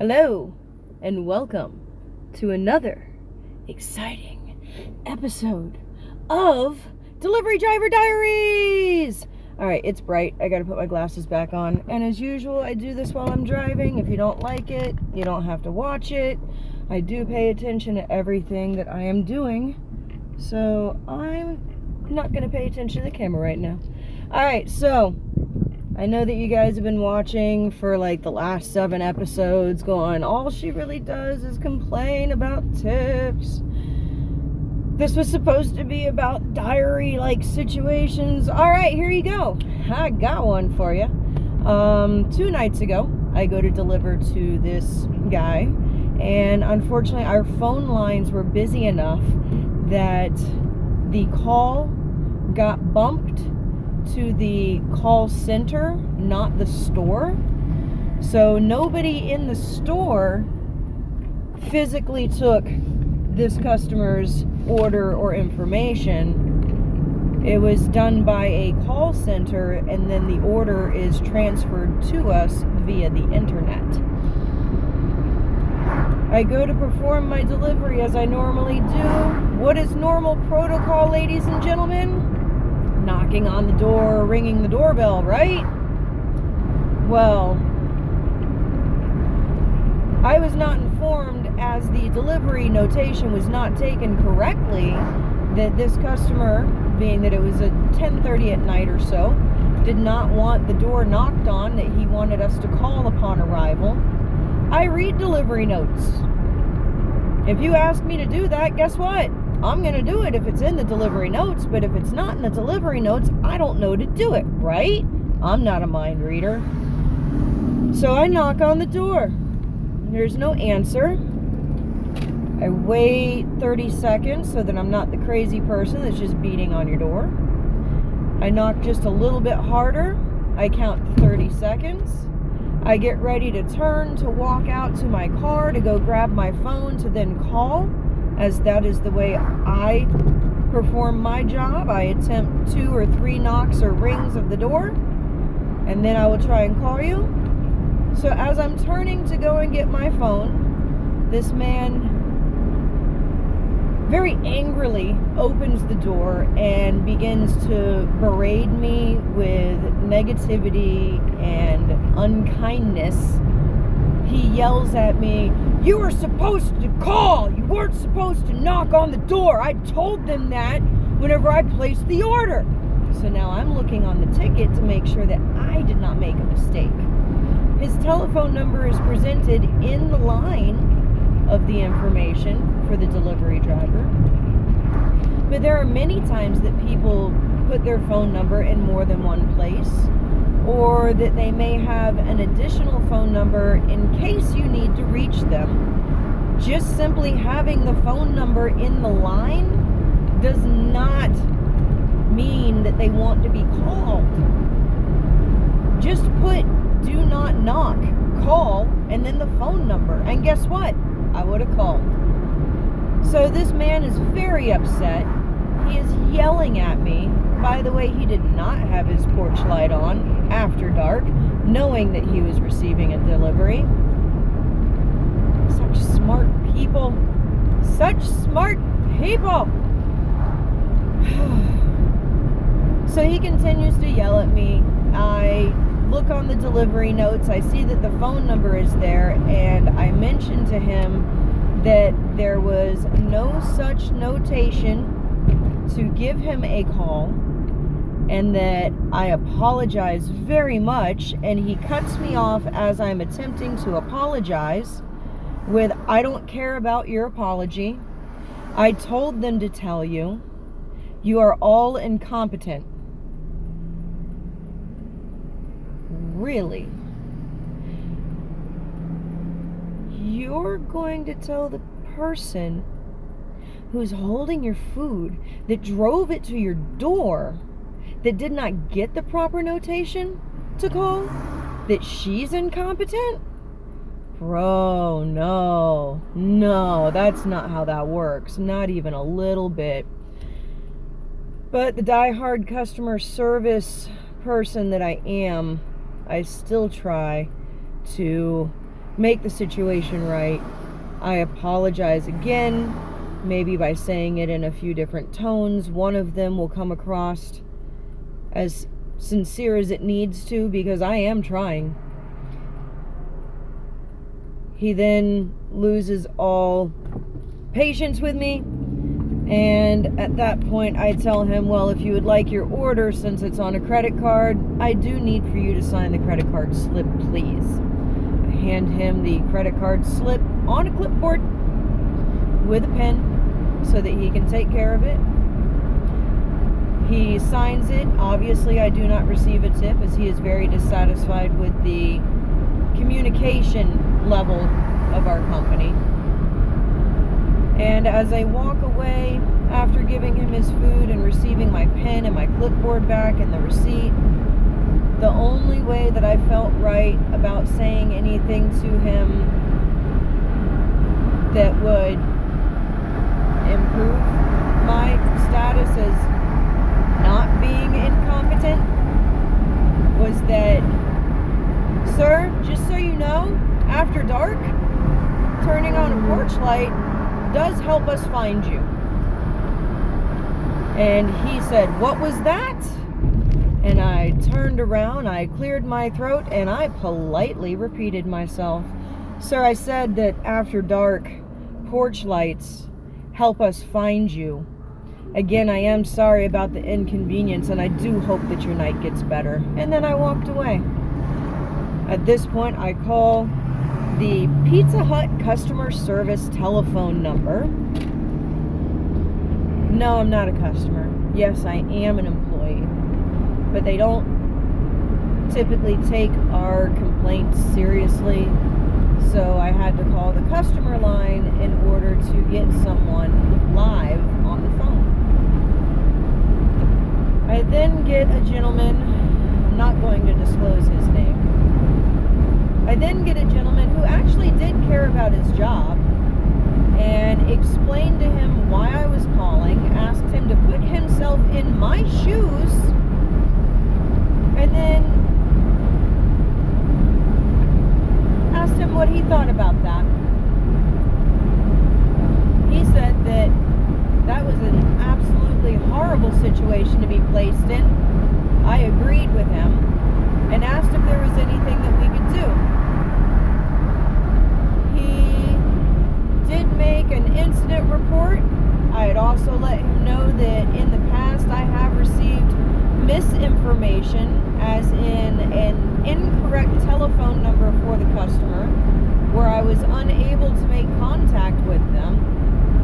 Hello, and welcome to another exciting episode of Delivery Driver Diaries! Alright, it's bright. I gotta put my glasses back on. And as usual, I do this while I'm driving. If you don't like it, you don't have to watch it. I do pay attention to everything that I am doing. So I'm not gonna pay attention to the camera right now. Alright, so I know that you guys have been watching for like the last 7 episodes going, all she really does is complain about tips. This was supposed to be about diary-like situations. Alright, here you go. I got one for you. 2 nights ago, I go to deliver to this guy, and unfortunately our phone lines were busy enough that the call got bumped to the call center, not the store. So nobody in the store physically took this customer's order or information. It was done by a call center, and then the order is transferred to us via the internet. I go to perform my delivery as I normally do. What is normal protocol, ladies and gentlemen? Knocking on the door, ringing the doorbell, right? Well, I was not informed, as the delivery notation was not taken correctly, that this customer, being that it was at 10:30 at night or so, did not want the door knocked on, that he wanted us to call upon arrival. I read delivery notes. If you ask me to do that, guess what? I'm going to do it if it's in the delivery notes, but if it's not in the delivery notes, I don't know to do it, right? I'm not a mind reader. So I knock on the door. There's no answer. I wait 30 seconds so that I'm not the crazy person that's just beating on your door. I knock just a little bit harder. I count to 30 seconds. I get ready to turn to walk out to my car to go grab my phone to then call, as that is the way I perform my job. I attempt 2 or 3 knocks or rings of the door, and then I will try and call you. So as I'm turning to go and get my phone, this man very angrily opens the door and begins to berate me with negativity and unkindness. He yells at me, "You were supposed to call. You weren't supposed to knock on the door. I told them that whenever I placed the order." So now I'm looking on the ticket to make sure that I did not make a mistake. His telephone number is presented in the line of the information for the delivery driver. But there are many times that people put their phone number in more than one place, or that they may have an additional phone number in case you need to reach them. Just simply having the phone number in the line does not mean that they want to be called. Just put "do not knock," call, and then the phone number, and guess what? I would have called. So this man is very upset. He is yelling at me. By the way, he did not have his porch light on after dark, knowing that he was receiving a delivery. Such smart people. Such smart people. So he continues to yell at me. I look on the delivery notes. I see that the phone number is there, and I mentioned to him that there was no such notation to give him a call, and that I apologize very much, and he cuts me off as I'm attempting to apologize with, "I don't care about your apology. I told them to tell you. You are all incompetent." Really? You're going to tell the person who's holding your food, that drove it to your door, that did not get the proper notation to call, that she's incompetent? Bro, no, that's not how that works. Not even a little bit. But the die-hard customer service person that I am, I still try to make the situation right. I apologize again, maybe by saying it in a few different tones. One of them will come across as sincere as it needs to, because I am trying. He then loses all patience with me, and at that point I tell him, well, if you would like your order, since it's on a credit card, I do need for you to sign the credit card slip, please. I hand him the credit card slip on a clipboard with a pen so that he can take care of it. He signs it. Obviously, I do not receive a tip, as he is very dissatisfied with the communication level of our company. And as I walk away, after giving him his food and receiving my pen and my clipboard back and the receipt, the only way that I felt right about saying anything to him that would improve my status as not being incompetent was that, sir, just so you know, after dark, turning on a porch light does help us find you. And he said, what was that? And I turned around, I cleared my throat, and I politely repeated myself. Sir, I said that after dark, porch lights help us find you. Again, I am sorry about the inconvenience, and I do hope that your night gets better. And then I walked away. At this point, I call the Pizza Hut customer service telephone number. No, I'm not a customer. Yes, I am an employee. But they don't typically take our complaints seriously. So I had to call the customer line in order to get someone live on the phone. I then get a gentleman, I'm not going to disclose his name. I then get a gentleman who actually did care about his job and explained to him why I was calling, asked him to put himself in my shoes, and then asked him what he thought about that. He said that that was an absolutely horrible situation to be placed in. I agreed with him and asked if there was anything that we could do. He did make an incident report. I had also let him know that in the past I have received misinformation, as in an incorrect telephone number for the customer, where I was unable to make contact with them.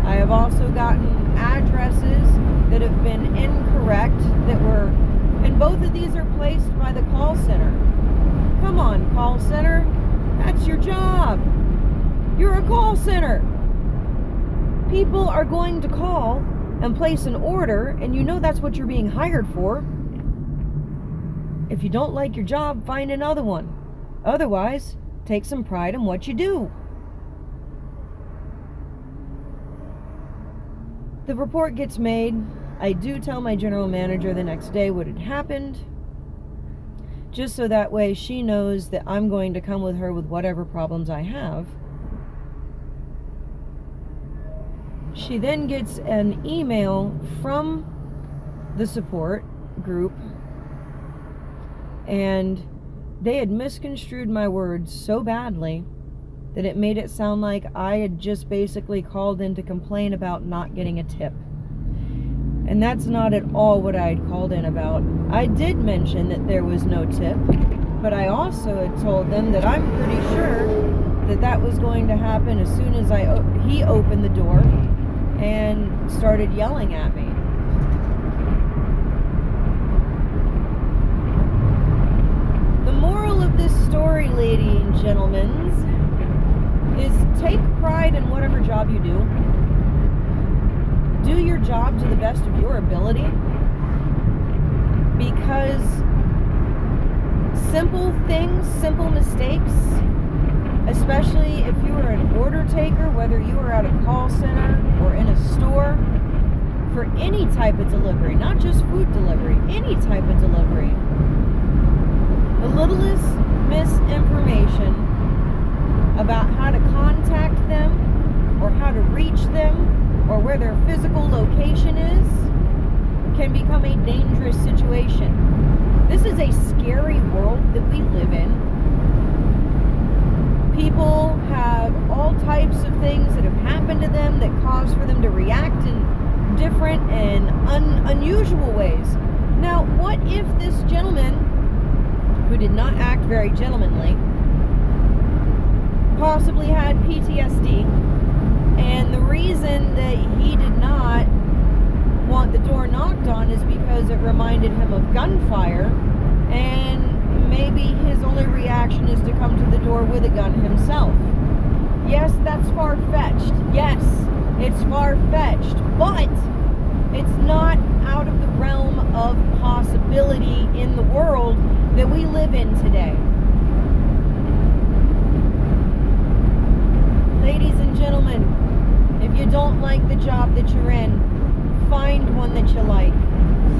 I have also gotten addresses that have been incorrect, and both of these are placed by the call center. Come on, call center. That's your job. You're a call center. People are going to call and place an order, and you know that's what you're being hired for. If you don't like your job, find another one. Otherwise, take some pride in what you do. The report gets made. I do tell my general manager the next day what had happened, just so that way she knows that I'm going to come with her with whatever problems I have. She then gets an email from the support group, and they had misconstrued my words so badly that it made it sound like I had just basically called in to complain about not getting a tip. And that's not at all what I had called in about. I did mention that there was no tip, but I also had told them that I'm pretty sure that that was going to happen as soon as he opened the door and started yelling at me. The moral of this story, ladies and gentlemen, is take pride in whatever job you do. Do your job to the best of your ability, because simple things, simple mistakes, especially if you are an order taker, whether you are at a call center or in a store, for any type of delivery, not just food delivery, any type of delivery, the littlest misinformation about how to contact them or how to reach them or where their physical location is can become a dangerous situation. This is a scary world that we live in. People have all types of things that have happened to them that cause for them to react in different and unusual ways. Now, what if this gentleman, who did not act very gentlemanly, possibly had PTSD, and the reason that he did not want the door knocked on is because it reminded him of gunfire, and maybe his only reaction is to come to the door with a gun himself. Yes, that's far-fetched. Yes, it's far-fetched, but it's not out of the realm of possibility in the world that we live in today. Ladies and gentlemen, if you don't like the job that you're in, find one that you like.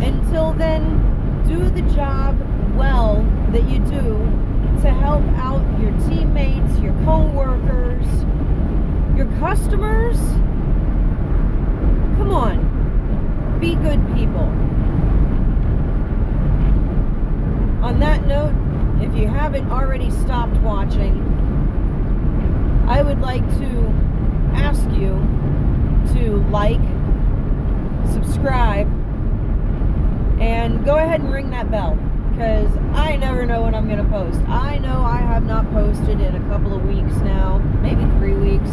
Until then, do the job well that you do to help out your teammates, your co-workers, your customers. Come on, be good people. On that note, if you haven't already stopped watching, I would like to ask you to like, subscribe, and go ahead and ring that bell, because I never know when I'm going to post. I know I have not posted in a couple of weeks now, maybe 3 weeks.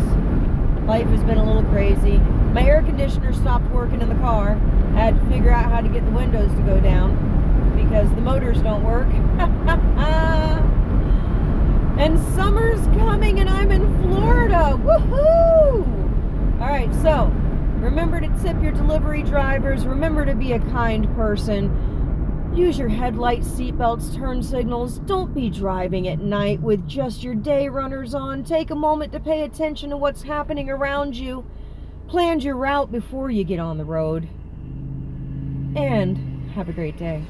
Life has been a little crazy. My air conditioner stopped working in the car. I had to figure out how to get the windows to go down because the motors don't work. And summer's coming and I'm in Florida. Woohoo! Alright, so remember to tip your delivery drivers. Remember to be a kind person. Use your headlights, seatbelts, turn signals. Don't be driving at night with just your day runners on. Take a moment to pay attention to what's happening around you. Plan your route before you get on the road. And have a great day.